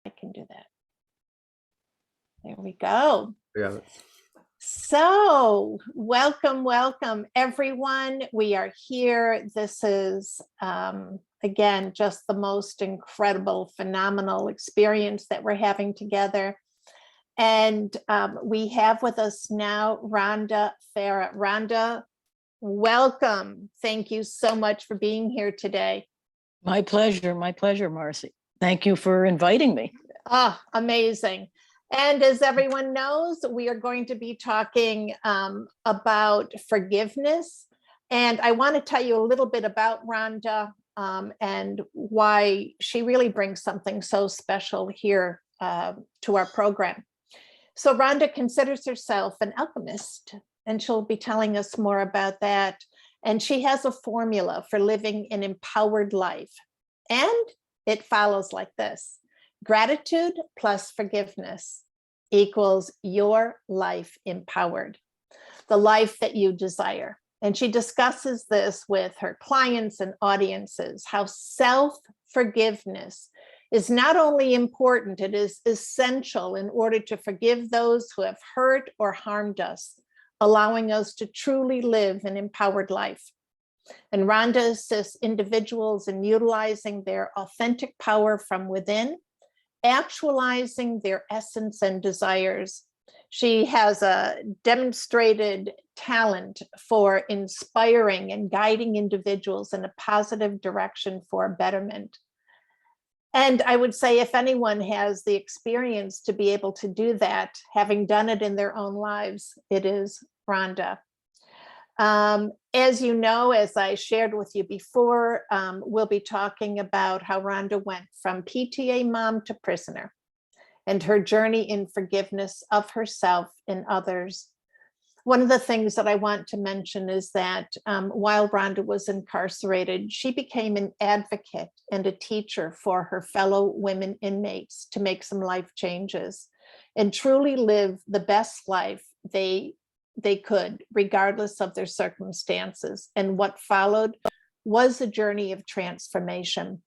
I can do that. There we go. Yeah. So welcome everyone. We are here. This is again just the most incredible, phenomenal experience that we're having together. And we have with us now Rhonda Farrah. Rhonda, welcome. Thank you so much for being here today. My pleasure, Marcy. Thank you for inviting me. Oh, amazing. And as everyone knows, we are going to be talking about forgiveness. And I want to tell you a little bit about Rhonda and why she really brings something so special here to our program. So Rhonda considers herself an alchemist, and she'll be telling us more about that. And she has a formula for living an empowered life. And it follows like this: gratitude plus forgiveness equals your life empowered, the life that you desire. And she discusses this with her clients and audiences, how self-forgiveness is not only important, it is essential in order to forgive those who have hurt or harmed us, allowing us to truly live an empowered life. And Rhonda assists individuals in utilizing their authentic power from within, actualizing their essence and desires. She has a demonstrated talent for inspiring and guiding individuals in a positive direction for betterment. And I would say if anyone has the experience to be able to do that, having done it in their own lives, it is Rhonda. As you know, as I shared with you before, we'll be talking about how Rhonda went from PTA mom to prisoner and her journey in forgiveness of herself and others. One of the things that I want to mention is that while Rhonda was incarcerated, she became an advocate and a teacher for her fellow women inmates to make some life changes and truly live the best life they could, regardless of their circumstances. And what followed was a journey of transformation.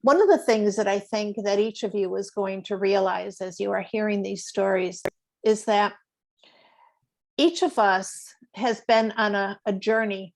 One of the things that I think that each of you is going to realize as you are hearing these stories is that each of us has been on a journey.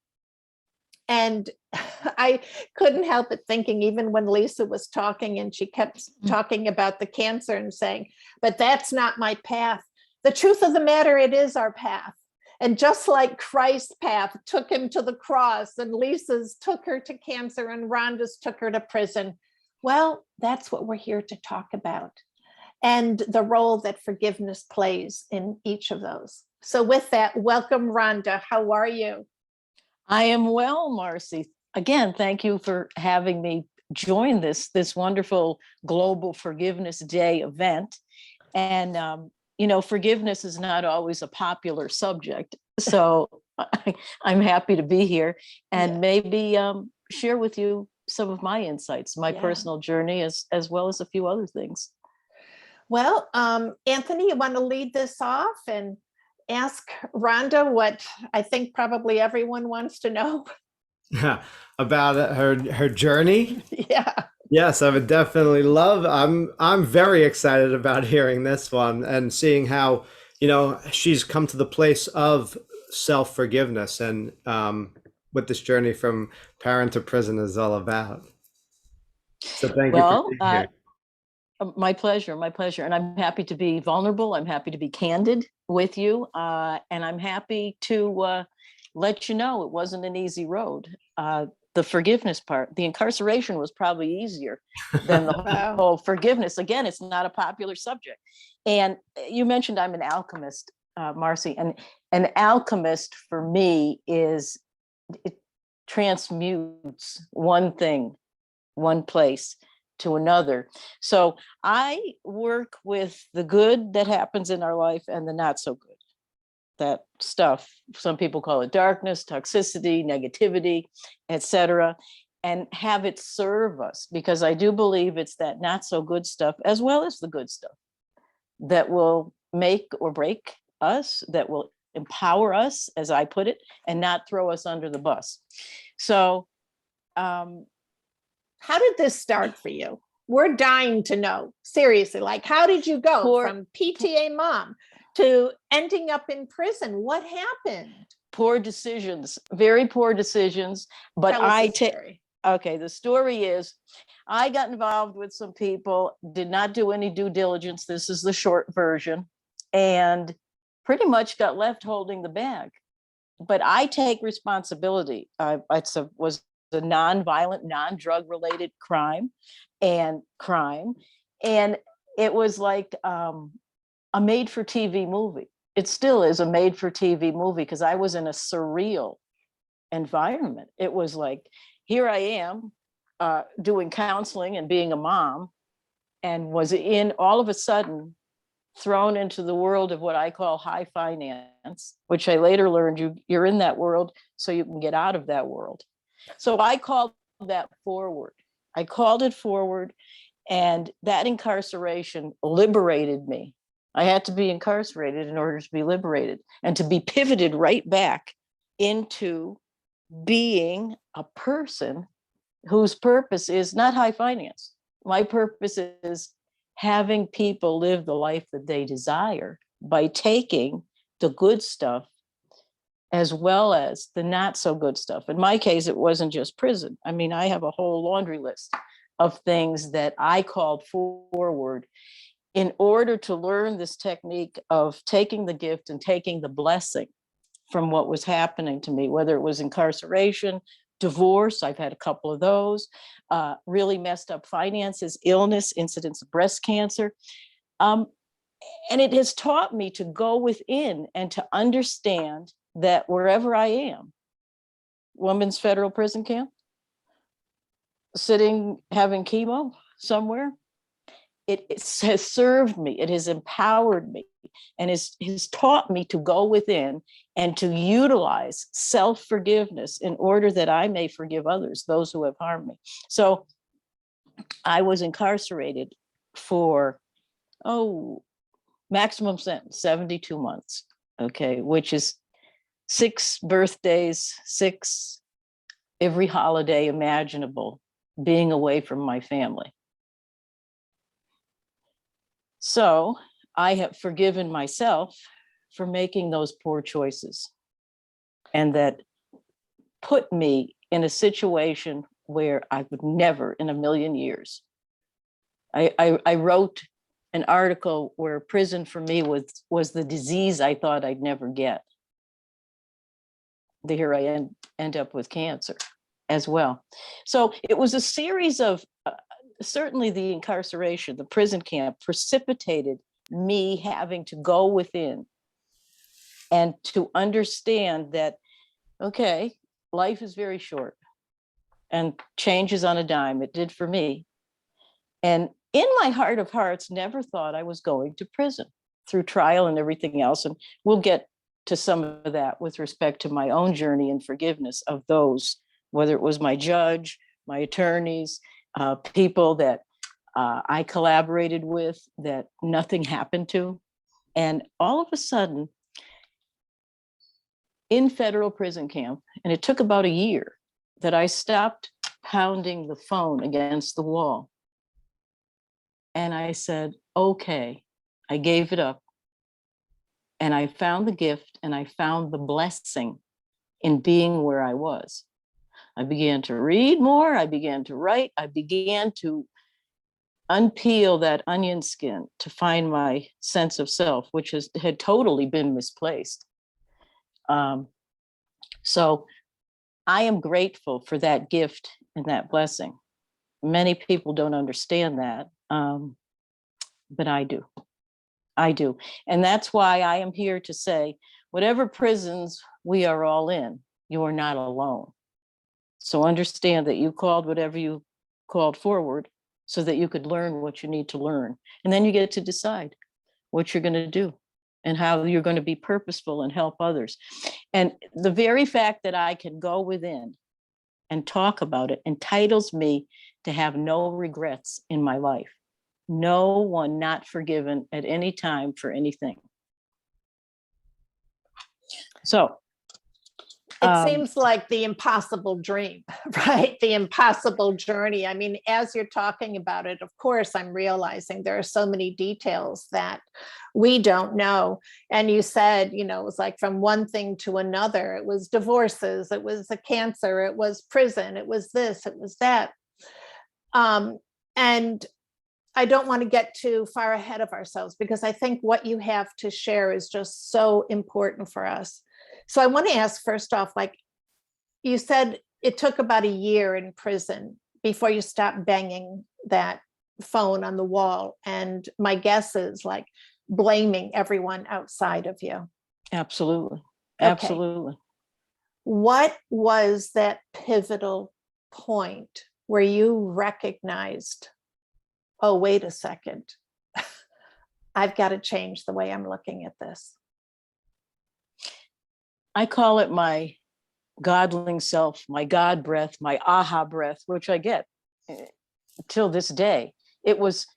And I couldn't help but thinking, even when Lisa was talking and she kept talking about the cancer and saying, but that's not my path. The truth of the matter, it is our path. And just like Christ's path took him to the cross, and Lisa's took her to cancer, and Rhonda's took her to prison, well, that's what we're here to talk about, and the role that forgiveness plays in each of those. So with that, welcome, Rhonda. How are you? I am well, Marcy. Again, thank you for having me join this wonderful Global Forgiveness Day event. And you know, forgiveness is not always a popular subject. So I'm happy to be here and maybe share with you some of my insights, my personal journey, as well as a few other things. Well, Anthony, you want to lead this off and ask Rhonda what I think probably everyone wants to know? About her journey? Yeah. Yes, I would definitely love. I'm very excited about hearing this one and seeing how, you know, she's come to the place of self-forgiveness and what this journey from parent to prison is all about. So thank you for being here. My pleasure, my pleasure. And I'm happy to be vulnerable. I'm happy to be candid with you. And I'm happy to let you know it wasn't an easy road. The forgiveness part, the incarceration was probably easier than the whole forgiveness. Again, it's not a popular subject. And you mentioned I'm an alchemist, Marcy, and an alchemist for me is, it transmutes one thing, one place to another. So I work with the good that happens in our life and the not so good. That stuff, some people call it darkness, toxicity, negativity, etc., and have it serve us, because I do believe it's that not so good stuff as well as the good stuff that will make or break us, that will empower us, as I put it, and not throw us under the bus. So how did this start for you? We're dying to know. Seriously, like, how did you go from PTA mom to ending up in prison? What happened? Poor decisions, very poor decisions. But Tell us the story. Okay, the story is I got involved with some people, did not do any due diligence. This is the short version, and pretty much got left holding the bag. But I take responsibility. Was a non-violent, non-drug related crime, and it was like a made-for-TV movie. It still is a made-for-TV movie because I was in a surreal environment. It was like, here I am doing counseling and being a mom, and was in all of a sudden thrown into the world of what I call high finance, which I later learned you're in that world so you can get out of that world. So I called that forward. I called it forward, and that incarceration liberated me. I had to be incarcerated in order to be liberated and to be pivoted right back into being a person whose purpose is not high finance. My purpose is having people live the life that they desire by taking the good stuff as well as the not so good stuff. In my case, it wasn't just prison. I mean, I have a whole laundry list of things that I called forward in order to learn this technique of taking the gift and taking the blessing from what was happening to me, whether it was incarceration, divorce, I've had a couple of those, really messed up finances, illness, incidents of breast cancer. And it has taught me to go within and to understand that wherever I am, women's federal prison camp, sitting, having chemo somewhere, it has served me, it has empowered me, and has taught me to go within and to utilize self-forgiveness in order that I may forgive others, those who have harmed me. So I was incarcerated for, maximum sentence, 72 months, okay, which is 6 birthdays, 6 every holiday imaginable, being away from my family. So I have forgiven myself for making those poor choices, and that put me in a situation where I would never in a million years. I wrote an article where prison for me was the disease I thought I'd never get. Here I end up with cancer as well. So it was a series of, certainly the incarceration, the prison camp precipitated me having to go within and to understand that, okay, life is very short and change is on a dime. It did for me. And in my heart of hearts, never thought I was going to prison through trial and everything else. And we'll get to some of that with respect to my own journey and forgiveness of those, whether it was my judge, my attorneys, people that I collaborated with that nothing happened to. And all of a sudden, in federal prison camp, and it took about a year, that I stopped pounding the phone against the wall. And I said, okay, I gave it up. And I found the gift and I found the blessing in being where I was. I began to read more. I began to write. I began to unpeel that onion skin to find my sense of self, which had totally been misplaced. So I am grateful for that gift and that blessing. Many people don't understand that, but I do. I do. And that's why I am here to say, whatever prisons we are all in, you are not alone. So understand that you called whatever you called forward so that you could learn what you need to learn. And then you get to decide what you're going to do and how you're going to be purposeful and help others. And the very fact that I can go within and talk about it entitles me to have no regrets in my life. No one not forgiven at any time for anything. So It seems like the impossible dream, right? The impossible journey. I mean, as you're talking about it, of course, I'm realizing there are so many details that we don't know. And you said, you know, it was like from one thing to another. It was divorces, it was a cancer, it was prison, it was this, it was that. And I don't want to get too far ahead of ourselves, because I think what you have to share is just so important for us. So I want to ask first off, like you said, it took about a year in prison before you stopped banging that phone on the wall. And my guess is like blaming everyone outside of you. Absolutely. Okay. Absolutely. What was that pivotal point where you recognized, oh, wait a second, I've got to change the way I'm looking at this? I call it my godling self, my God breath, my aha breath, which I get till this day. It was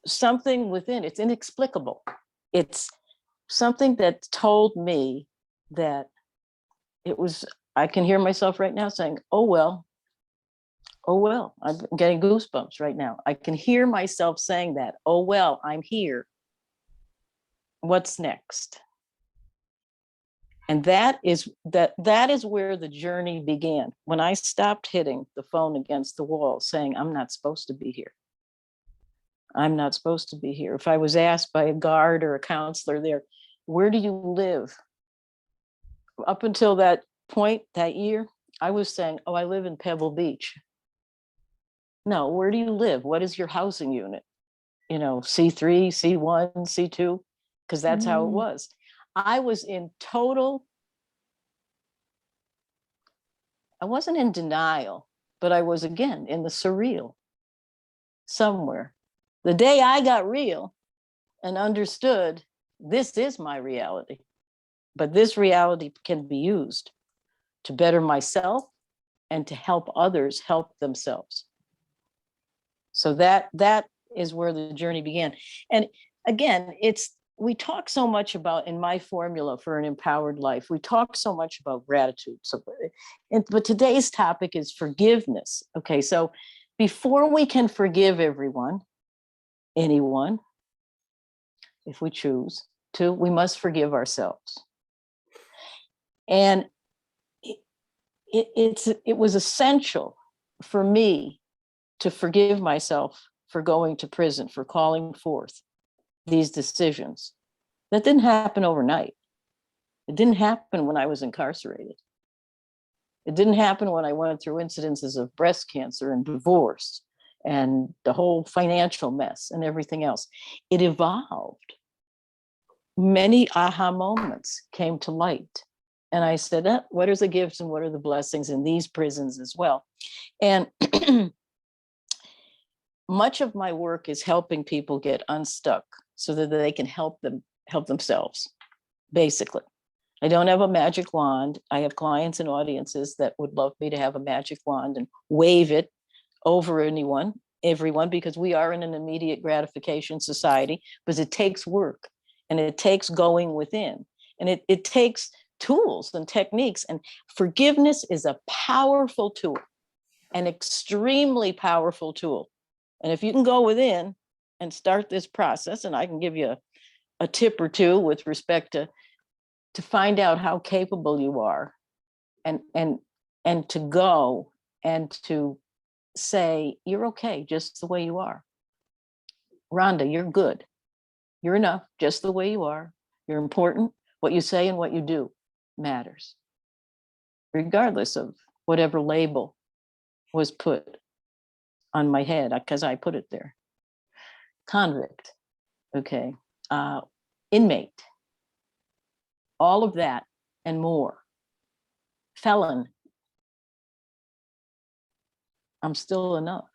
something within, it's inexplicable. It's something that told me that it was, I can hear myself right now saying, oh, well, I'm getting goosebumps right now. I can hear myself saying that, oh, well, I'm here. What's next? And that is where the journey began. When I stopped hitting the phone against the wall saying, I'm not supposed to be here. I'm not supposed to be here. If I was asked by a guard or a counselor there, where do you live? Up until that point, that year, I was saying, oh, I live in Pebble Beach. No, where do you live? What is your housing unit? You know, C3, C1, C2, because that's how it was. I was in total, I wasn't in denial, but I was again in the surreal somewhere. The day I got real and understood this is my reality, but this reality can be used to better myself and to help others help themselves. So that is where the journey began. And again, we talk so much about, in my formula for an empowered life, we talk so much about gratitude. But today's topic is forgiveness. Okay, so before we can forgive anyone, if we choose to, we must forgive ourselves. And it was essential for me to forgive myself for going to prison, for calling forth these decisions. That didn't happen overnight. It didn't happen when I was incarcerated. It didn't happen when I went through incidences of breast cancer and divorce and the whole financial mess and everything else. It evolved. Many aha moments came to light. And I said, what are the gifts and what are the blessings in these prisons as well? And much of my work is helping people get unstuck so that they can help themselves, basically. I don't have a magic wand. I have clients and audiences that would love me to have a magic wand and wave it over everyone, because we are in an immediate gratification society, because it takes work and it takes going within, and it takes tools and techniques. And forgiveness is a powerful tool, an extremely powerful tool. And if you can go within and start this process, and I can give you a tip or two with respect to find out how capable you are, and to go and to say, you're okay just the way you are. Rhonda, you're good. You're enough just the way you are. You're important. What you say and what you do matters, regardless of whatever label was put on my head, because I put it there. Convict, okay, inmate, all of that and more. Felon, I'm still enough.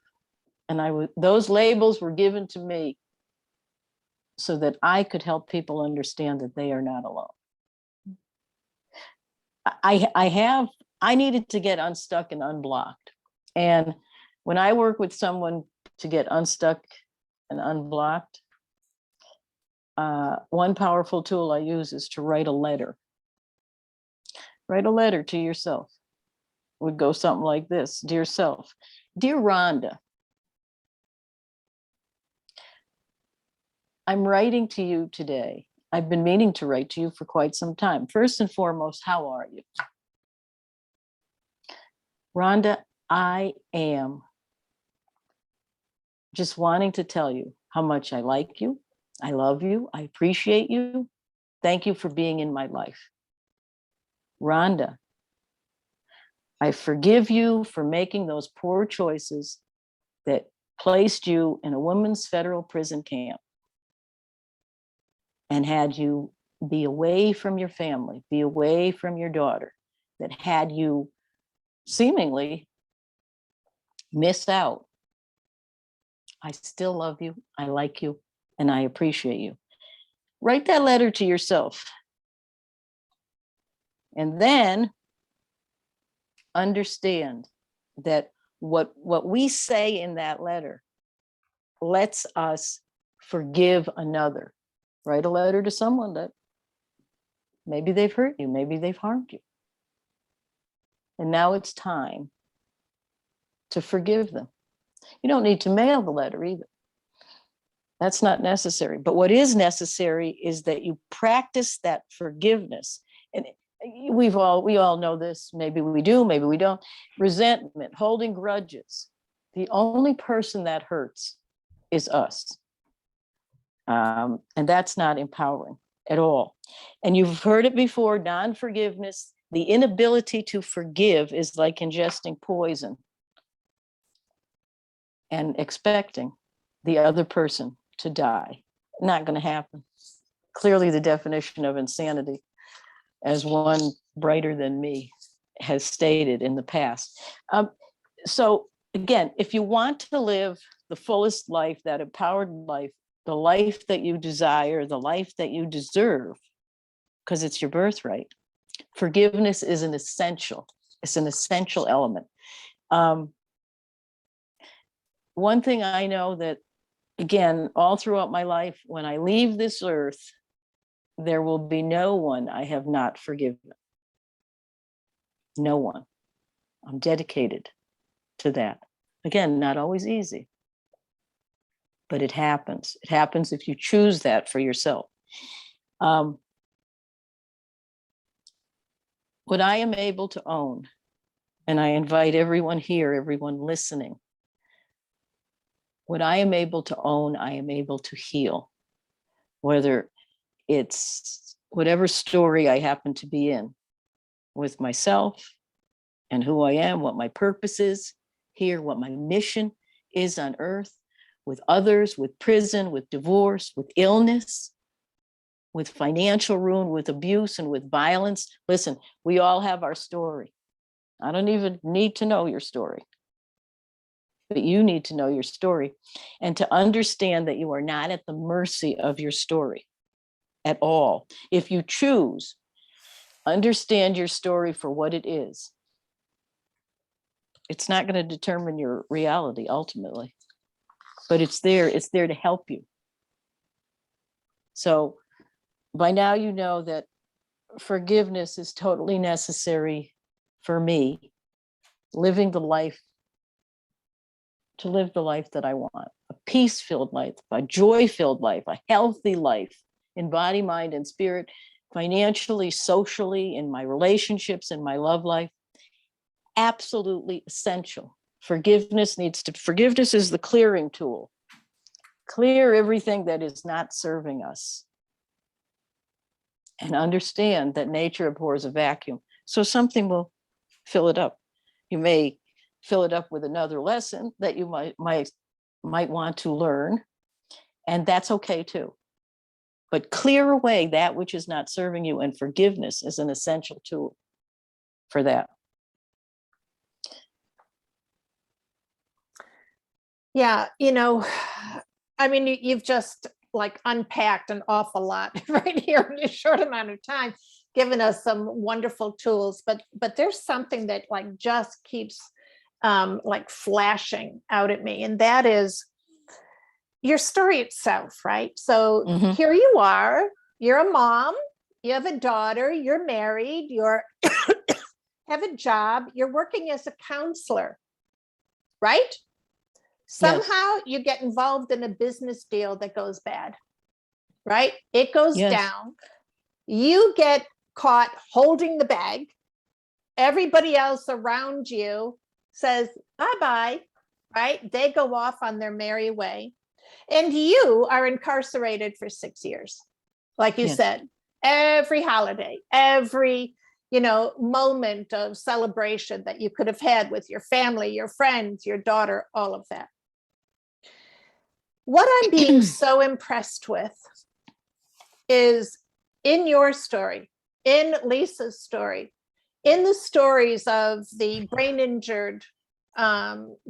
And those labels were given to me so that I could help people understand that they are not alone. I needed to get unstuck and unblocked. And when I work with someone to get unstuck and unblocked, one powerful tool I use is to write a letter. Write a letter to yourself. It would go something like this. Dear self, dear Rhonda, I'm writing to you today. I've been meaning to write to you for quite some time. First and foremost, how are you? Rhonda, I am just wanting to tell you how much I like you. I love you. I appreciate you. Thank you for being in my life. Rhonda, I forgive you for making those poor choices that placed you in a women's federal prison camp and had you be away from your family, be away from your daughter, that had you seemingly miss out. I still love you. I like you, and I appreciate you. Write that letter to yourself. And then understand that what we say in that letter lets us forgive another. Write a letter to someone that maybe they've hurt you, maybe they've harmed you. And now it's time to forgive them. You don't need to mail the letter either. That's not necessary. But what is necessary is that you practice that forgiveness. And we all know this. Maybe we do, maybe we don't. Resentment, holding grudges. The only person that hurts is us. And that's not empowering at all. And you've heard it before, non-forgiveness, the inability to forgive is like ingesting poison and expecting the other person to die. Not going to happen. Clearly the definition of insanity, as one brighter than me has stated in the past. So again, if you want to live the fullest life, that empowered life, the life that you desire, the life that you deserve, because it's your birthright, forgiveness is an essential. It's an essential element. One thing I know that, again, all throughout my life, when I leave this earth, there will be no one I have not forgiven. No one. I'm dedicated to that. Again, not always easy, but it happens. It happens if you choose that for yourself. What I am able to own, and I invite everyone here, everyone listening, what I am able to own, I am able to heal. Whether it's whatever story I happen to be in with myself and who I am, what my purpose is here, what my mission is on earth, with others, with prison, with divorce, with illness, with financial ruin, with abuse, and with violence. Listen, we all have our story. I don't even need to know your story, but you need to know your story and to understand that you are not at the mercy of your story at all. If you choose, understand your story for what it is. It's not going to determine your reality ultimately, but it's there to help you. So by now you know that forgiveness is totally necessary for me, to live the life that I want, a peace-filled life, a joy-filled life, a healthy life in body, mind, and spirit, financially, socially, in my relationships, in my love life. Absolutely essential. Forgiveness is the clearing tool. Clear everything that is not serving us. And understand that nature abhors a vacuum. So something will fill it up. You may fill it up with another lesson that you might want to learn, and that's okay too. But clear away that which is not serving you, and forgiveness is an essential tool for that. Yeah, I mean, you've just like unpacked an awful lot right here in a short amount of time, given us some wonderful tools, but there's something that like just keeps like flashing out at me, and that is your story itself, right? So here you are, you're a mom, you have a daughter, you're married, you're have a job, you're working as a counselor, right? Somehow you get involved in a business deal that goes bad, right? It goes Yes. down. You get caught holding the bag. Everybody else around you says bye-bye, right? They go off on their merry way. And you are incarcerated for 6 years. Like you Yes. said, every holiday, every, moment of celebration that you could have had with your family, your friends, your daughter, all of that. What I'm being so impressed with is in your story, in Lisa's story, in the stories of the brain injured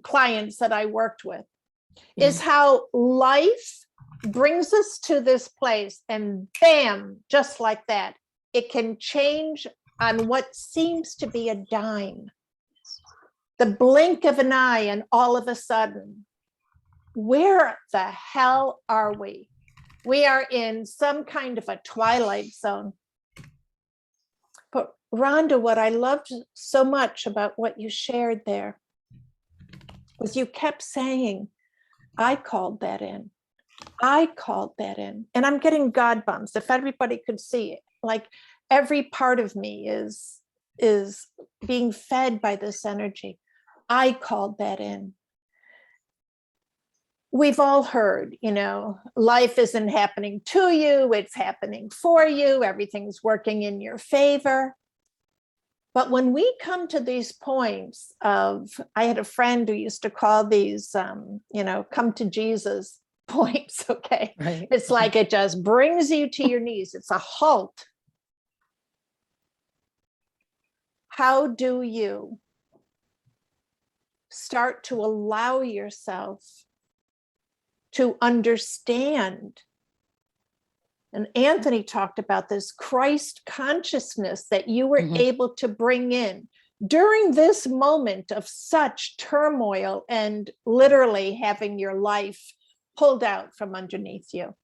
clients that I worked with, is how life brings us to this place and bam, just like that, it can change on what seems to be a dime. The blink of an eye, and all of a sudden, where the hell are we? We are in some kind of a twilight zone. But Rhonda, what I loved so much about what you shared there was you kept saying, I called that in. I called that in. And I'm getting God bumps. If everybody could see it, like every part of me is being fed by this energy. I called that in. We've all heard, life isn't happening to you, it's happening for you, everything's working in your favor. But when we come to these points of, I had a friend who used to call these, come to Jesus points, okay? Right. It's like it just brings you to your knees. It's a halt. How do you start to allow yourself to understand? And Anthony talked about this Christ consciousness that you were able to bring in during this moment of such turmoil and literally having your life pulled out from underneath you.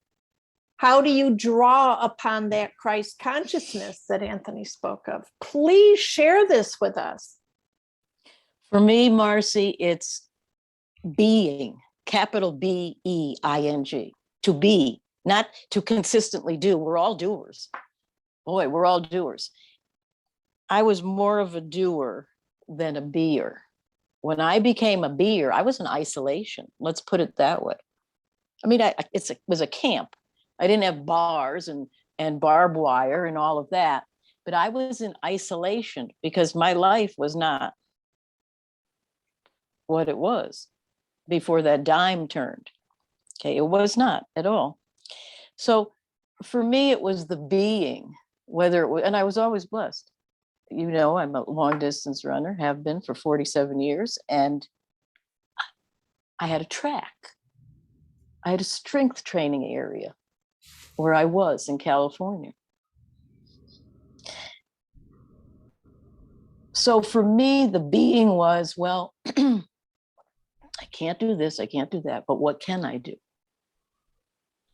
How do you draw upon that Christ consciousness that Anthony spoke of? Please share this with us. For me, Marcy, it's being, capital B-E-I-N-G, to be, not to consistently do. We're all doers. Boy, we're all doers. I was more of a doer than a beer. When I became a beer, I was in isolation. Let's put it that way. I mean, it was a camp. I didn't have bars and barbed wire and all of that, but I was in isolation because my life was not what it was before that dime turned. Okay, it was not at all. So for me, it was the being, whether it was, and I was always blessed. I'm a long distance runner, have been for 47 years, and I had a track. I had a strength training area where I was in California. So for me, the being was, well, I can't do this, I can't do that, but what can I do?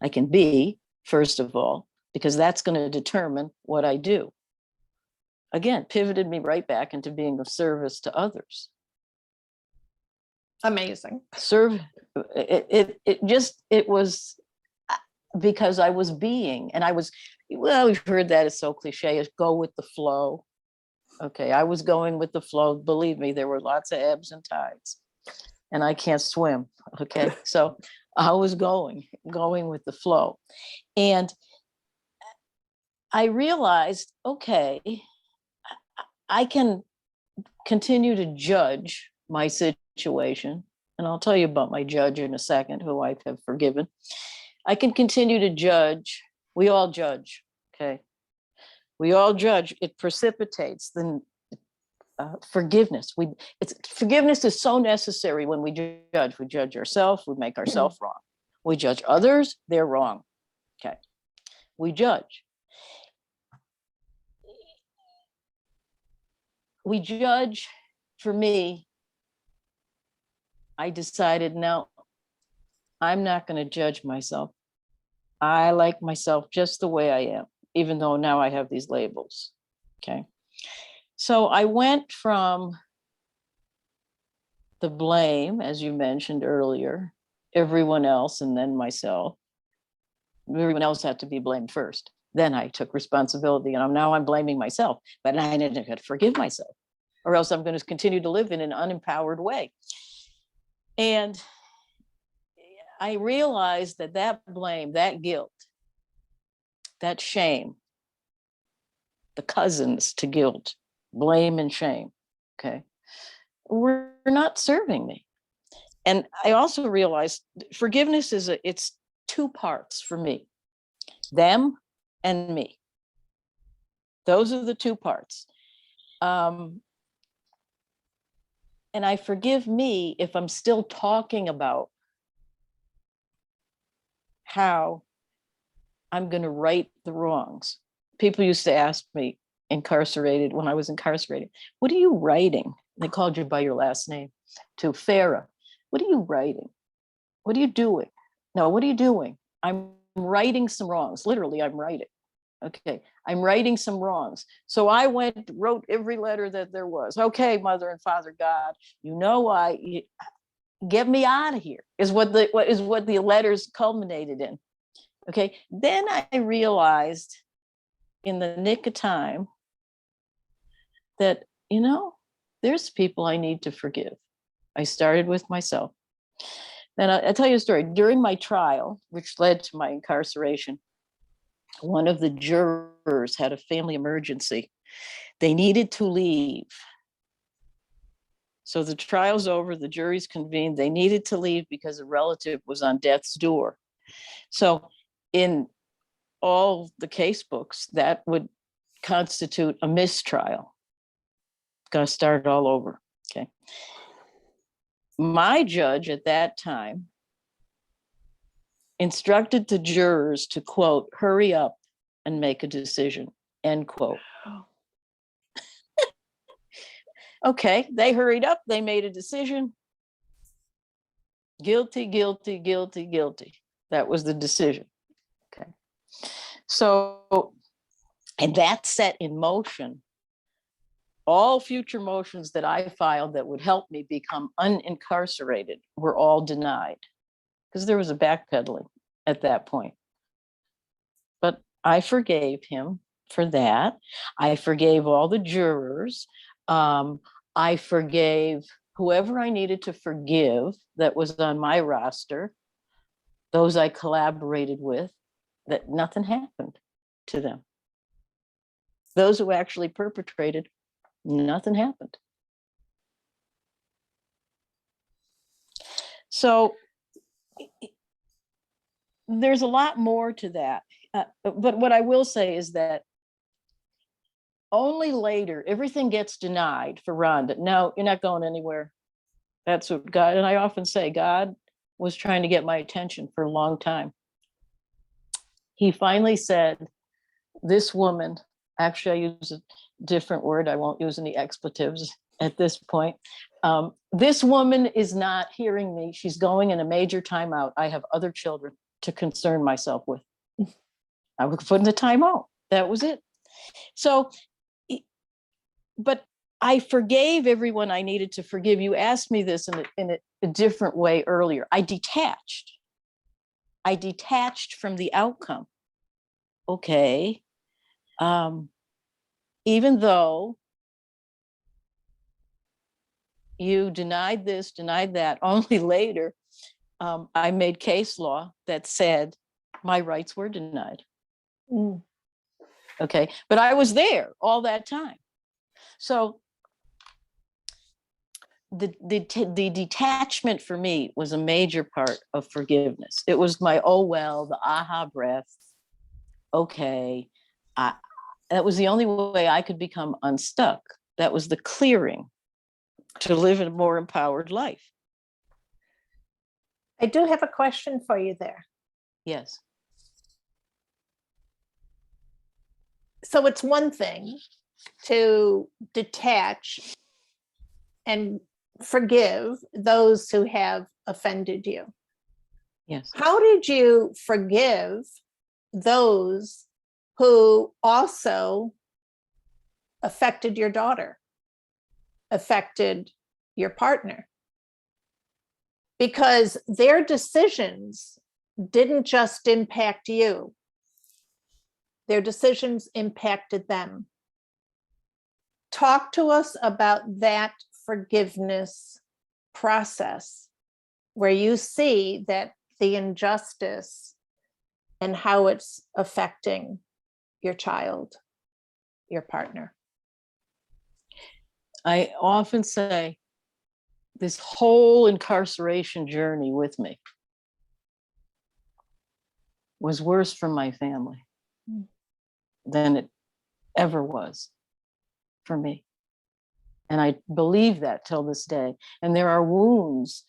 I can be, first of all, because that's going to determine what I do. Again, pivoted me right back into being of service to others. Amazing. It was because I was being, and we've heard that, it's so cliche, is go with the flow. Okay, I was going with the flow. Believe me, there were lots of ebbs and tides, and I can't swim. Okay, so I was going with the flow. And I realized, okay, I can continue to judge my situation. And I'll tell you about my judge in a second, who I have forgiven. I can continue to judge. We all judge, okay? We all judge. It precipitates the forgiveness. Forgiveness is so necessary when we judge. We judge ourselves, we make ourselves wrong. We judge others, they're wrong. Okay. We judge. We judge. For me, I decided, no, I'm not going to judge myself. I like myself just the way I am, even though now I have these labels. Okay. So I went from the blame, as you mentioned earlier, everyone else and then myself. Everyone else had to be blamed first. Then I took responsibility, and now I'm blaming myself, but I didn't have to forgive myself, or else I'm going to continue to live in an unempowered way. And I realized that that blame, that guilt, that shame, the cousins to guilt, blame and shame, okay, were not serving me. And I also realized forgiveness it's two parts for me, them and me. Those are the two parts. And I forgive me if I'm still talking about how I'm going to right the wrongs. People used to ask me when I was incarcerated, what are you writing? They called you by your last name. To Farrah, what are you writing? What are you doing? No, what are you doing? I'm righting some wrongs. Literally, I'm writing. Okay, I'm righting some wrongs. So I wrote every letter that there was. Okay, Mother and Father God, get me out of here, is what the letters culminated in. Okay, then I realized in the nick of time that, there's people I need to forgive. I started with myself. And I'll tell you a story. During my trial, which led to my incarceration, one of the jurors had a family emergency. They needed to leave. So the trial's over, the jury's convened. They needed to leave because a relative was on death's door. So in all the case books, that would constitute a mistrial. Got to start all over. Okay. My judge at that time instructed the jurors to, quote, hurry up and make a decision, end quote. Okay, they hurried up, they made a decision. Guilty, guilty, guilty, guilty. That was the decision. Okay. So, and that set in motion all future motions that I filed that would help me become unincarcerated were all denied because there was a backpedaling at that point. But I forgave him for that. I forgave all the jurors. I forgave whoever I needed to forgive that was on my roster, those I collaborated with, that nothing happened to them. Those who actually perpetrated, nothing happened. So there's a lot more to that. But what I will say is that only later, everything gets denied for Rhonda. No, you're not going anywhere. That's what God, and I often say, God was trying to get my attention for a long time. He finally said, this woman, actually I use a different word, I won't use any expletives at this point. This woman is not hearing me. She's going in a major timeout. I have other children to concern myself with. I was put in the timeout. That was it. So, but I forgave everyone I needed to forgive. You asked me this in a different way earlier. I detached from the outcome. Okay. Even though you denied this, denied that, only later I made case law that said my rights were denied. Okay, but I was there all that time. So the detachment for me was a major part of forgiveness. It was my, oh, well, the aha breath. Okay, that was the only way I could become unstuck. That was the clearing to live a more empowered life. I do have a question for you there. Yes. So it's one thing to detach and forgive those who have offended you. Yes. How did you forgive those who also affected your daughter, affected your partner, because their decisions didn't just impact you. Their decisions impacted them. Talk to us about that forgiveness process where you see that the injustice and how it's affecting your child, your partner. I often say this whole incarceration journey with me was worse for my family than it ever was for me. And I believe that till this day. And there are wounds,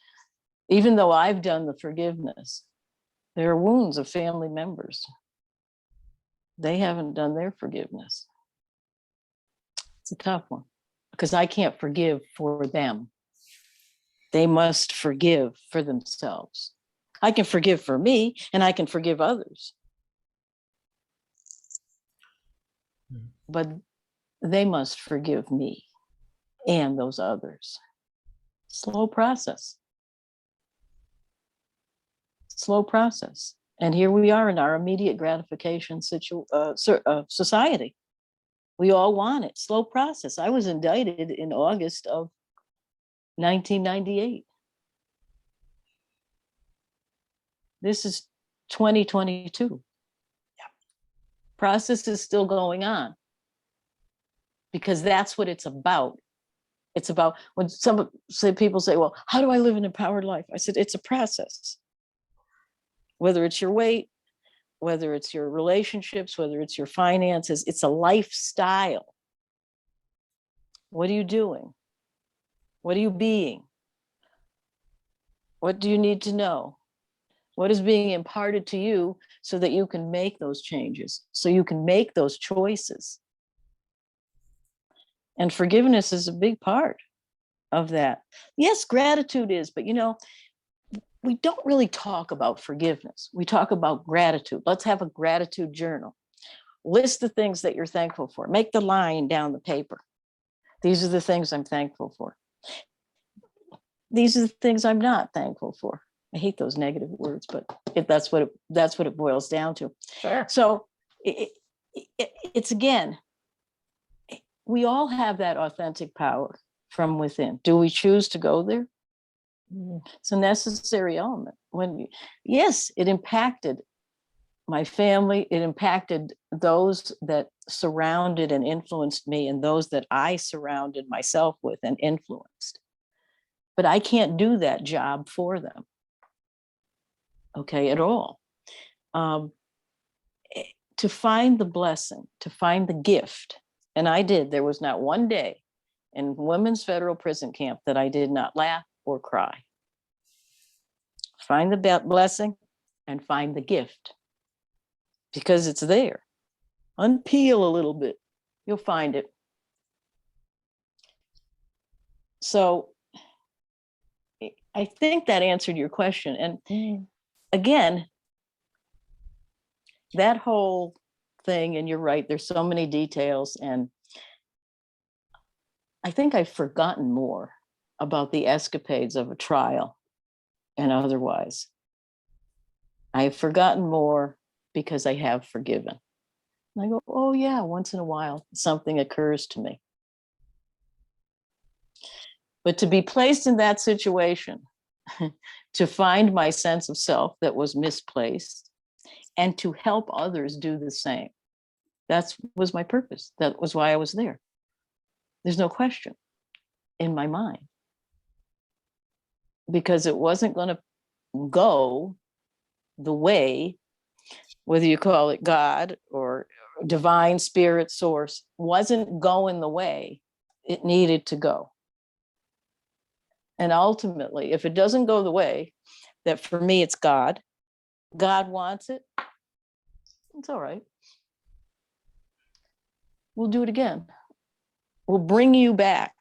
even though I've done the forgiveness, there are wounds of family members. They haven't done their forgiveness. It's a tough one because I can't forgive for them. They must forgive for themselves. I can forgive for me and I can forgive others. But they must forgive me and those others. Slow process. Slow process. And here we are in our immediate gratification society. We all want it. Slow process. I was indicted in August of 1998. This is 2022. Yeah. Process is still going on because that's what it's about. It's about when people say, well, how do I live an empowered life? I said, it's a process. Whether it's your weight, whether it's your relationships, whether it's your finances, it's a lifestyle. What are you doing? What are you being? What do you need to know? What is being imparted to you so that you can make those changes, so you can make those choices? And forgiveness is a big part of that. Yes, gratitude is, but we don't really talk about forgiveness. We talk about gratitude. Let's have a gratitude journal. List the things that you're thankful for. Make the line down the paper. These are the things I'm thankful for. These are the things I'm not thankful for. I hate those negative words, but that's what it boils down to. Sure. So it's again, we all have that authentic power from within. Do we choose to go there? It's a necessary element. Yes, it impacted my family. It impacted those that surrounded and influenced me and those that I surrounded myself with and influenced. But I can't do that job for them. Okay, at all. To find the blessing, to find the gift, and I did. There was not one day in women's federal prison camp that I did not laugh or cry. Find the blessing and find the gift because it's there. Unpeel a little bit, you'll find it. So I think that answered your question. And again, that whole thing, and you're right, there's so many details, and I think I've forgotten more about the escapades of a trial and otherwise. I have forgotten more because I have forgiven. And I go, oh yeah, once in a while, something occurs to me. But to be placed in that situation, to find my sense of self that was misplaced, and to help others do the same. That was my purpose. That was why I was there. There's no question in my mind. Because it wasn't going to go the way, whether you call it God or divine spirit source, wasn't going the way it needed to go. And ultimately, if it doesn't go the way that for me, it's God wants it, it's all right. We'll do it again. We'll bring you back.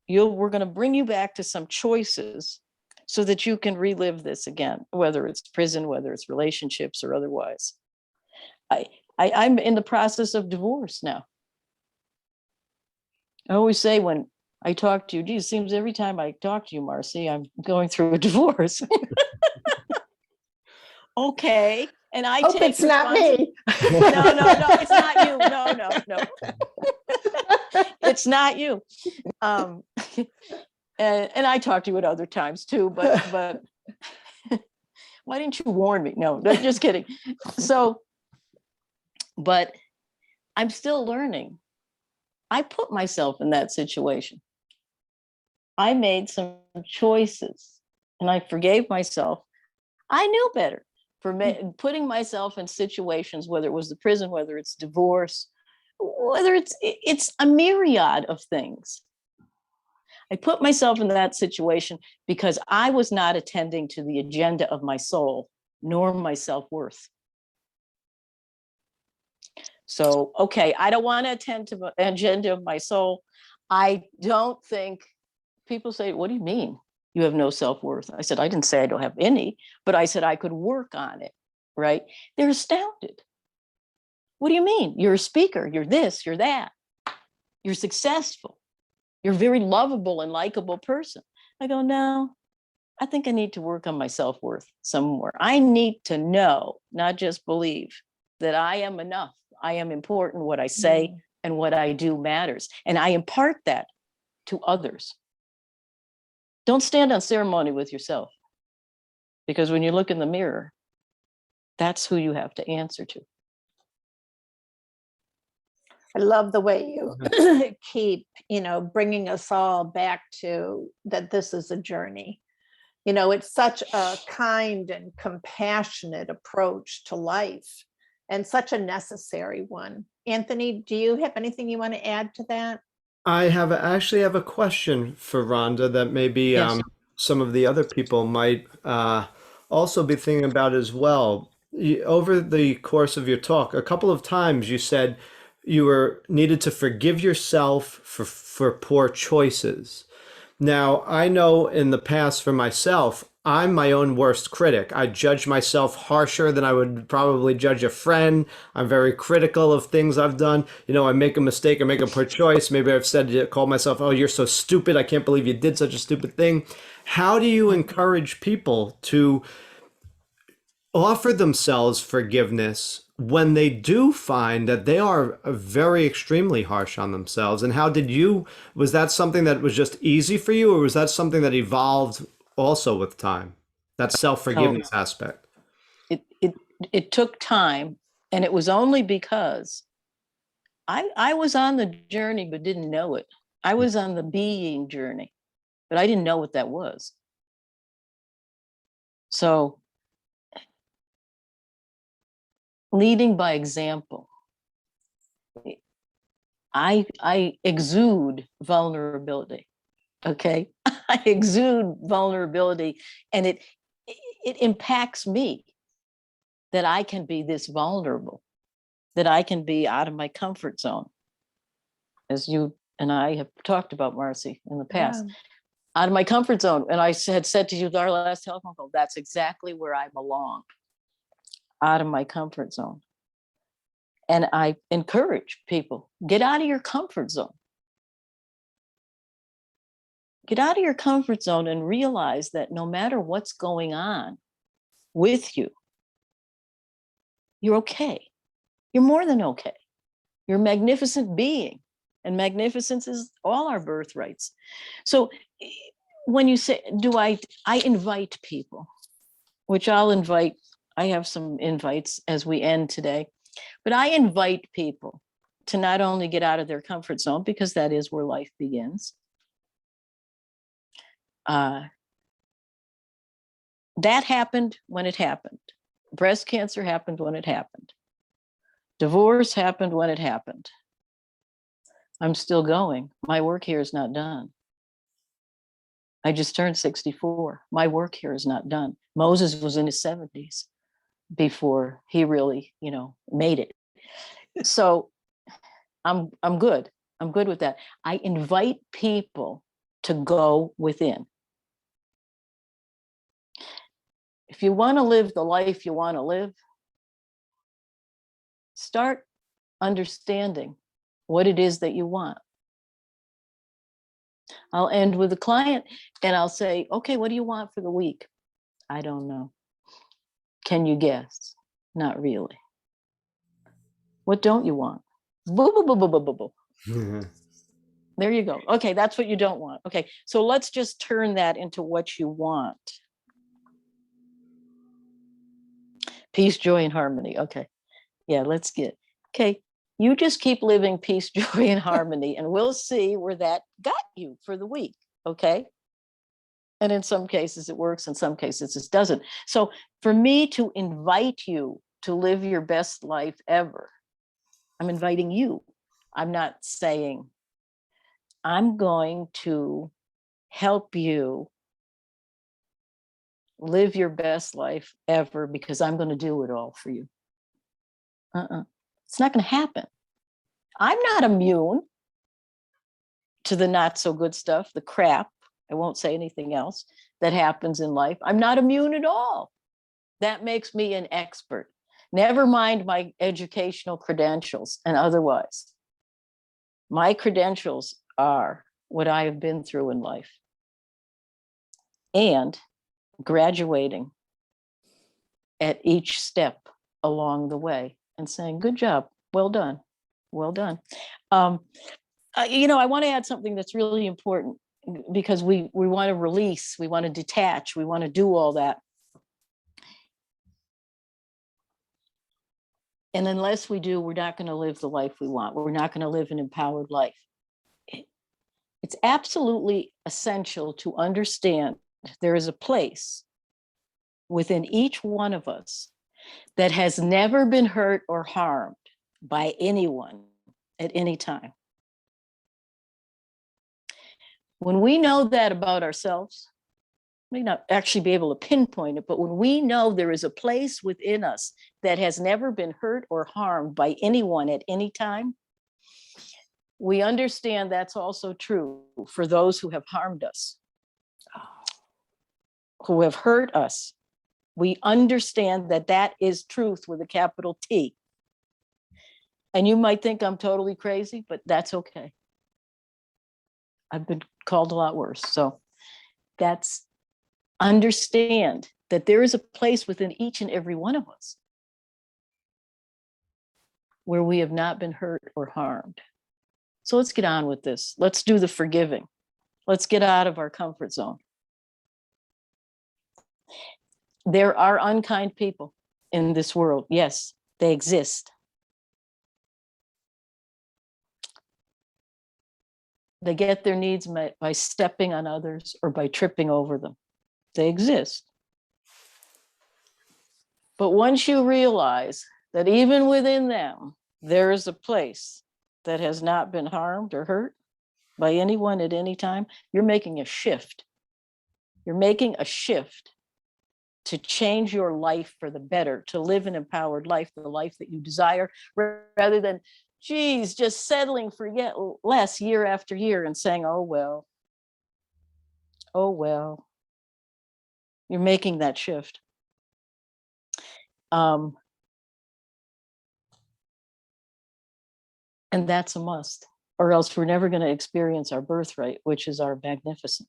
We're going to bring you back to some choices so that you can relive this again, whether it's prison, whether it's relationships or otherwise. I'm in the process of divorce now. I always say when I talk to you, geez, it seems every time I talk to you, Marcy, I'm going through a divorce. Okay. And I Hope take it's not me. No, it's not you. No. It's not you. Um, and I talk to you at other times too, but why didn't you warn me? No, just kidding. So, but I'm still learning. I put myself in that situation. I made some choices and I forgave myself. I knew better for putting myself in situations, whether it was the prison, whether it's divorce, whether it's a myriad of things. I put myself in that situation because I was not attending to the agenda of my soul, nor my self-worth. So, okay, I don't want to attend to the agenda of my soul. I don't think people say, what do you mean you have no self-worth? I said, I didn't say I don't have any, but I said I could work on it, right? They're astounded. What do you mean? You're a speaker, you're this, you're that. You're successful. You're a very lovable and likable person. I go, no, I think I need to work on my self-worth some more. I need to know, not just believe, that I am enough. I am important. What I say and what I do matters. And I impart that to others. Don't stand on ceremony with yourself. Because when you look in the mirror, that's who you have to answer to. I love the way you keep, bringing us all back to that this is a journey. It's such a kind and compassionate approach to life and such a necessary one. Anthony, do you have anything you want to add to that? I actually have a question for Rhonda that maybe Yes. some of the other people might also be thinking about as well. Over the course of your talk, a couple of times you said you were needed to forgive yourself for poor choices. Now, I know in the past for myself, I'm my own worst critic. I judge myself harsher than I would probably judge a friend. I'm very critical of things I've done. I make a mistake, I make a poor choice. Maybe I've called myself, oh, you're so stupid. I can't believe you did such a stupid thing. How do you encourage people to offer themselves forgiveness when they do find that they are very extremely harsh on themselves? And was that something that was just easy for you, or was that something that evolved also with time? That self-forgiveness aspect. It took time, and it was only because I was on the journey but didn't know it. I was on the being journey, but I didn't know what that was. So leading by example. I exude vulnerability. Okay. I exude vulnerability, and it impacts me that I can be this vulnerable, that I can be out of my comfort zone. As you and I have talked about, Marcy, in the past, out of my comfort zone. And I had said to you at our last telephone call, that's exactly where I belong, out of my comfort zone. And I encourage people, get out of your comfort zone. Get out of your comfort zone and realize that no matter what's going on with you, you're okay. You're more than okay. You're a magnificent being, and magnificence is all our birthrights. So when you say, I invite people, which I'll invite, I have some invites as we end today, but I invite people to not only get out of their comfort zone, because that is where life begins. That happened when it happened. Breast cancer happened when it happened. Divorce happened when it happened. I'm still going. My work here is not done. I just turned 64. My work here is not done. Moses was in his 70s before he really, made it. So I'm good. I'm good with that. I invite people to go within. If you want to live the life you want to live, start understanding what it is that you want. I'll end with a client and I'll say, okay, what do you want for the week? I don't know. Can you guess? Not really. What don't you want? Boo, boo, boo, boo, boo, boo, boo. There you go. Okay, that's what you don't want. Okay, so let's just turn that into what you want. Peace, joy, and harmony. Okay, yeah, let's get, okay, you just keep living peace, joy, and harmony, and we'll see where that got you for the week, okay? And in some cases it works, in some cases it doesn't. So for me to invite you to live your best life ever, I'm inviting you. I'm not saying, I'm going to help you live your best life ever because I'm going to do it all for you. It's not going to happen. I'm not immune to the not so good stuff, the crap, I won't say anything else, that happens in life. I'm not immune at all. That makes me an expert. Never mind my educational credentials and otherwise. My credentials are what I have been through in life. And graduating at each step along the way and saying, good job, well done, well done. You know, I want to add something that's really important because we want to release, we want to detach, we want to do all that. And unless we do, we're not going to live the life we want. We're not going to live an empowered life. It's absolutely essential to understand there is a place within each one of us that has never been hurt or harmed by anyone at any time. When we know that about ourselves, we may not actually be able to pinpoint it, but when we know there is a place within us that has never been hurt or harmed by anyone at any time, we understand that's also true for those who have harmed us, who have hurt us. We understand that that is truth with a capital T. And you might think I'm totally crazy, but that's okay. I've been called a lot worse. So that's, understand that there is a place within each and every one of us where we have not been hurt or harmed. So let's get on with this. Let's do the forgiving. Let's get out of our comfort zone. There are unkind people in this world. Yes, they exist. They get their needs met by stepping on others or by tripping over them. They exist. But once you realize that even within them, there is a place that has not been harmed or hurt by anyone at any time, you're making a shift. You're making a shift to change your life for the better, to live an empowered life, the life that you desire, rather than, geez, just settling for yet less year after year and saying, oh, well, oh, well. You're making that shift. And that's a must, or else we're never going to experience our birthright, which is our magnificence.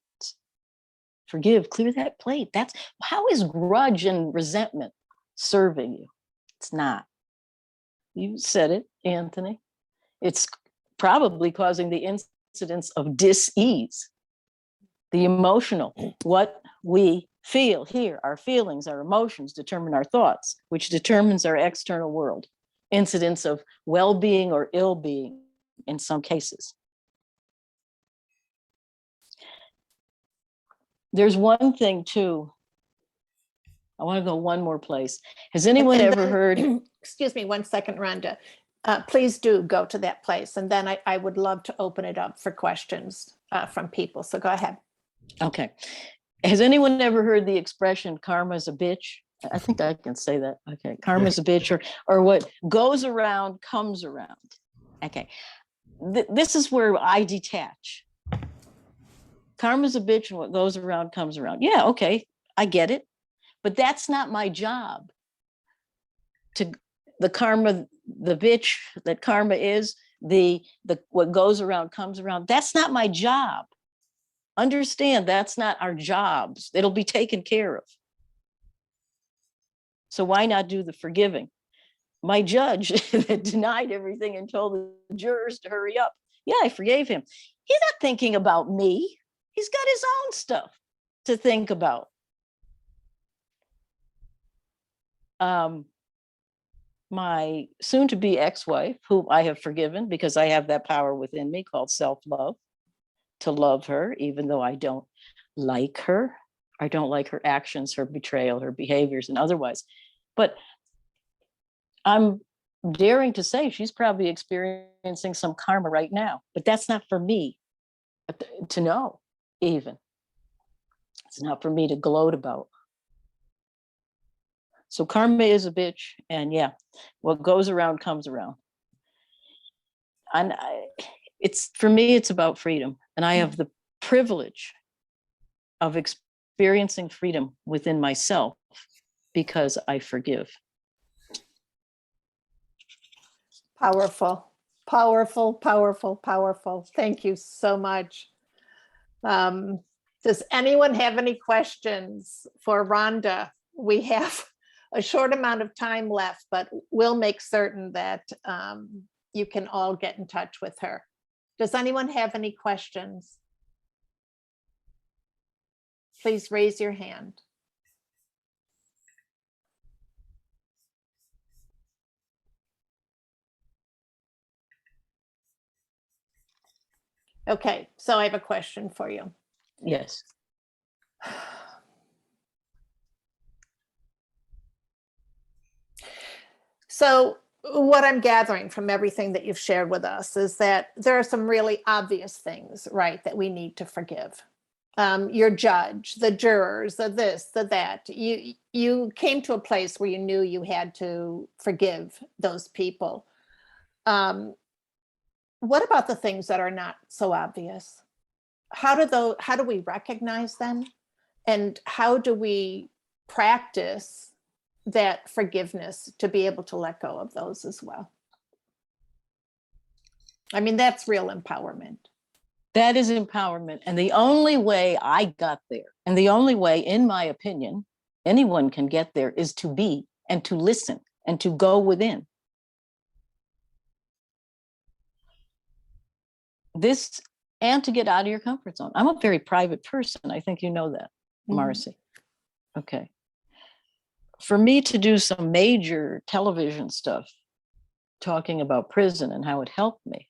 Forgive, clear that plate. That's how is grudge and resentment serving you? It's not. You said it, Anthony. It's probably causing the incidence of dis-ease, the emotional, what we feel here, our feelings, our emotions determine our thoughts, which determines our external world, incidents of well-being or ill-being in some cases. There's one thing too. I want to go one more place. Has anyone ever heard? Excuse me 1 second, Rhonda. Please do go to that place. And then I would love to open it up for questions from people. So go ahead. Okay. Has anyone ever heard the expression karma's a bitch? I think I can say that. Okay. Karma's a bitch, or what goes around comes around. Okay. This is where I detach. Karma's a bitch and what goes around comes around. Yeah. Okay. I get it. But that's not my job. The karma, the bitch that karma is, the what goes around comes around. That's not my job. Understand that's not our jobs. It'll be taken care of. So why not do the forgiving? My judge that denied everything and told the jurors to hurry up. Yeah, I forgave him. He's not thinking about me. He's got his own stuff to think about. My soon-to-be ex-wife, who I have forgiven because I have that power within me called self-love, to love her, even though I don't like her. I don't like her actions, her betrayal, her behaviors, and otherwise. But I'm daring to say she's probably experiencing some karma right now, but that's not for me to know, even. It's not for me to gloat about. So karma is a bitch, and yeah, what goes around comes around. And it's, for me, it's about freedom. And I have the privilege of experiencing freedom within myself because I forgive. Powerful, powerful, powerful, powerful. Thank you so much. Does anyone have any questions for Rhonda? We have a short amount of time left, but we'll make certain that you can all get in touch with her. Does anyone have any questions? Please raise your hand. Okay, so I have a question for you. Yes. So what I'm gathering from everything that you've shared with us is that there are some really obvious things, right, that we need to forgive. Your judge, the jurors, the this, the that. You came to a place where you knew you had to forgive those people. What about the things that are not so obvious? How do we recognize them? And how do we practice that forgiveness to be able to let go of those as well? I mean, that's real empowerment. That is empowerment. And the only way I got there, and the only way, in my opinion, anyone can get there, is to be and to listen and to go within. This, and to get out of your comfort zone. I'm a very private person. I think you know that, Marcy. Okay. For me to do some major television stuff, talking about prison and how it helped me,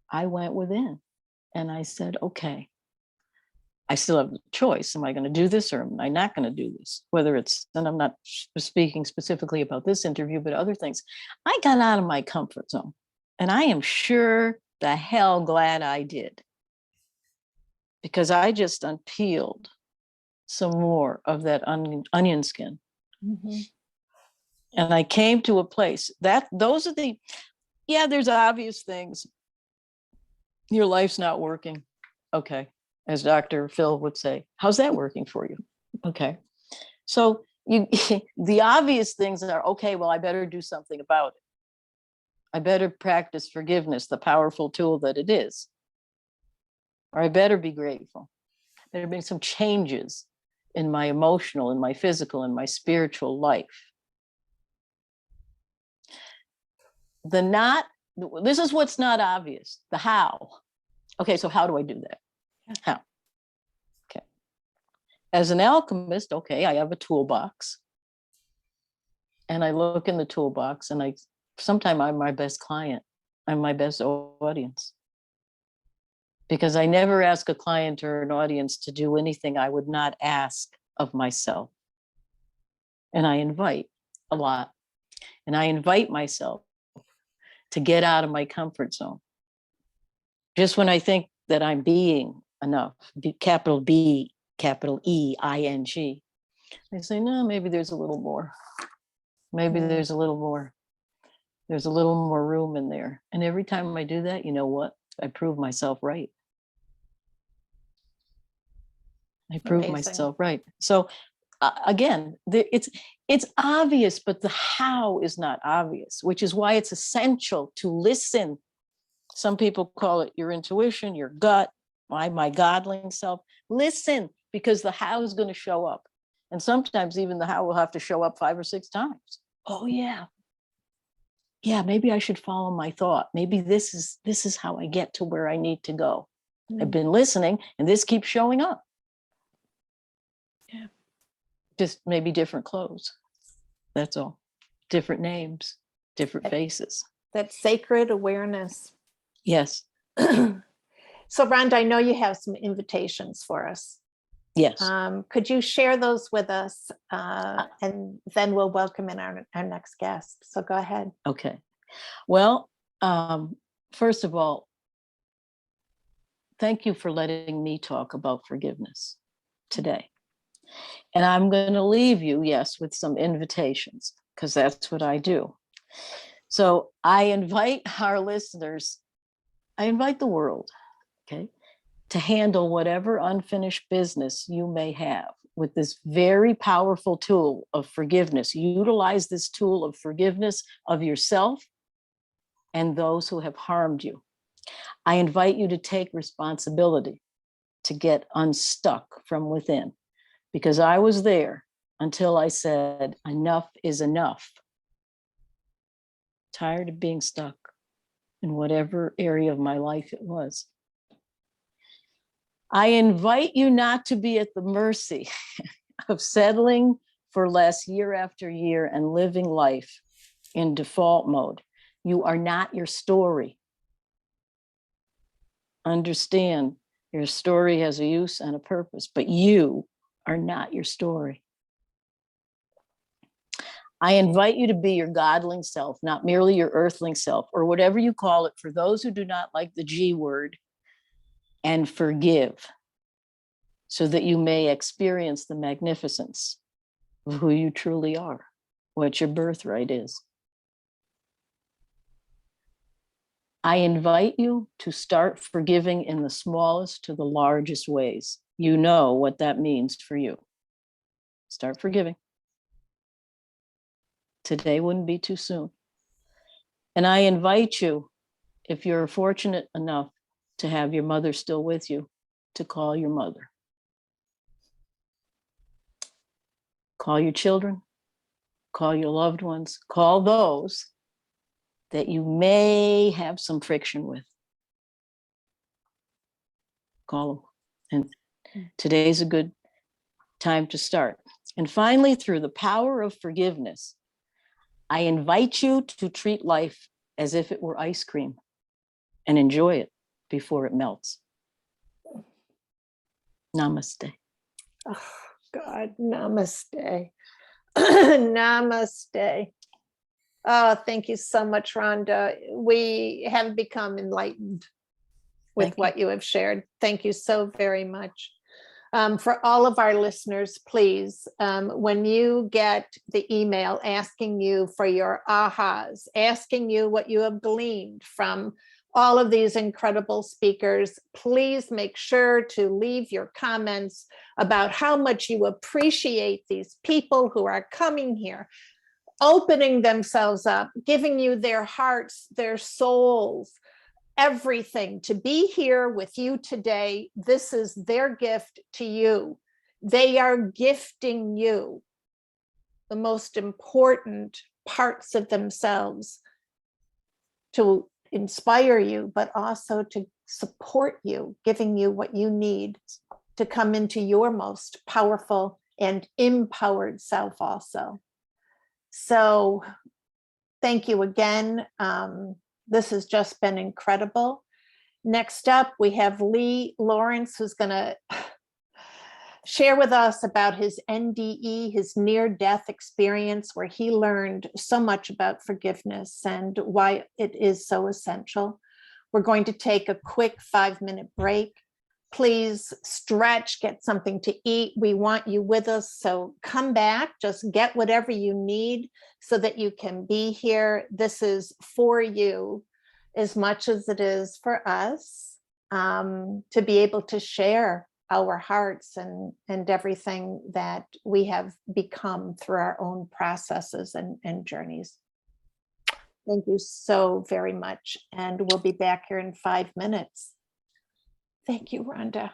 I went within and I said, okay, I still have the choice. Am I going to do this or am I not going to do this? Whether it's, and I'm not speaking specifically about this interview, but other things. I got out of my comfort zone and I am sure the hell glad I did, because I just unpeeled some more of that onion skin. Mm-hmm. And I came to a place that those are the, yeah, there's obvious things. Your life's not working. Okay. As Dr. Phil would say, how's that working for you? Okay. So the obvious things are, okay, well, I better do something about it. I better practice forgiveness, the powerful tool that it is. Or I better be grateful. There have been some changes in my emotional, in my physical, in my spiritual life. This is what's not obvious, the how. Okay, so how do I do that? How? Okay. As an alchemist, okay, I have a toolbox. And I look in the toolbox and sometimes I'm my best client. I'm my best audience. Because I never ask a client or an audience to do anything I would not ask of myself. And I invite a lot. And I invite myself to get out of my comfort zone. Just when I think that I'm being enough, capital B, capital E-I-N-G, I say, no, maybe there's a little more. Maybe there's a little more. There's a little more room in there. And every time I do that, you know what? I prove myself right. I prove Amazing. myself right. So again, it's obvious, but the how is not obvious, which is why it's essential to listen Some people call it your intuition, your gut, my godling self. Listen, because the how is going to show up. And sometimes even the how will have to show up 5 or 6 times. Oh yeah. Yeah, maybe I should follow my thought. Maybe this is how I get to where I need to go. I've been listening and this keeps showing up. Yeah. Just maybe different clothes. That's all. Different names, different faces. That sacred awareness. Yes. So Rhonda, I know you have some invitations for us. Yes. Could you share those with us? And then we'll welcome in our next guest. So go ahead. Okay. Well, first of all, thank you for letting me talk about forgiveness today. And I'm going to leave you, yes, with some invitations, because that's what I do. So I invite our listeners, I invite the world, okay, to handle whatever unfinished business you may have with this very powerful tool of forgiveness. Utilize this tool of forgiveness of yourself and those who have harmed you. I invite you to take responsibility to get unstuck from within, because I was there until I said, enough is enough. Tired of being stuck in whatever area of my life it was. I invite you not to be at the mercy of settling for less year after year and living life in default mode. You are not your story. Understand, your story has a use and a purpose, but you are not your story. I invite you to be your godling self, not merely your earthling self, or whatever you call it, for those who do not like the G word, and forgive, so that you may experience the magnificence of who you truly are, what your birthright is. I invite you to start forgiving in the smallest to the largest ways. You know what that means for you. Start forgiving. Today wouldn't be too soon. And I invite you, if you're fortunate enough to have your mother still with you, to call your mother. Call your children, call your loved ones, call those that you may have some friction with. Call them. And today's a good time to start. And finally, through the power of forgiveness, I invite you to treat life as if it were ice cream and enjoy it before it melts. Namaste. Oh, God, namaste. Namaste. Oh, thank you so much, Rhonda. We have become enlightened with what you have shared. Thank you so very much. For all of our listeners, please, when you get the email asking you for your ahas, asking you what you have gleaned from all of these incredible speakers, please make sure to leave your comments about how much you appreciate these people who are coming here, opening themselves up, giving you their hearts, their souls, everything to be here with you today. This is their gift to you. They are gifting you the most important parts of themselves to inspire you, but also to support you, giving you what you need to come into your most powerful and empowered self also. So thank you again. This has just been incredible. Next up, we have Lee Lawrence, who's going to share with us about his NDE, his near-death experience, where he learned so much about forgiveness and why it is so essential. We're going to take a quick 5-minute break. Please stretch, get something to eat. We want you with us, so come back, just get whatever you need so that you can be here. This is for you as much as it is for us, to be able to share our hearts and everything that we have become through our own processes and journeys. Thank you so very much. And we'll be back here in 5 minutes. Thank you, Rhonda.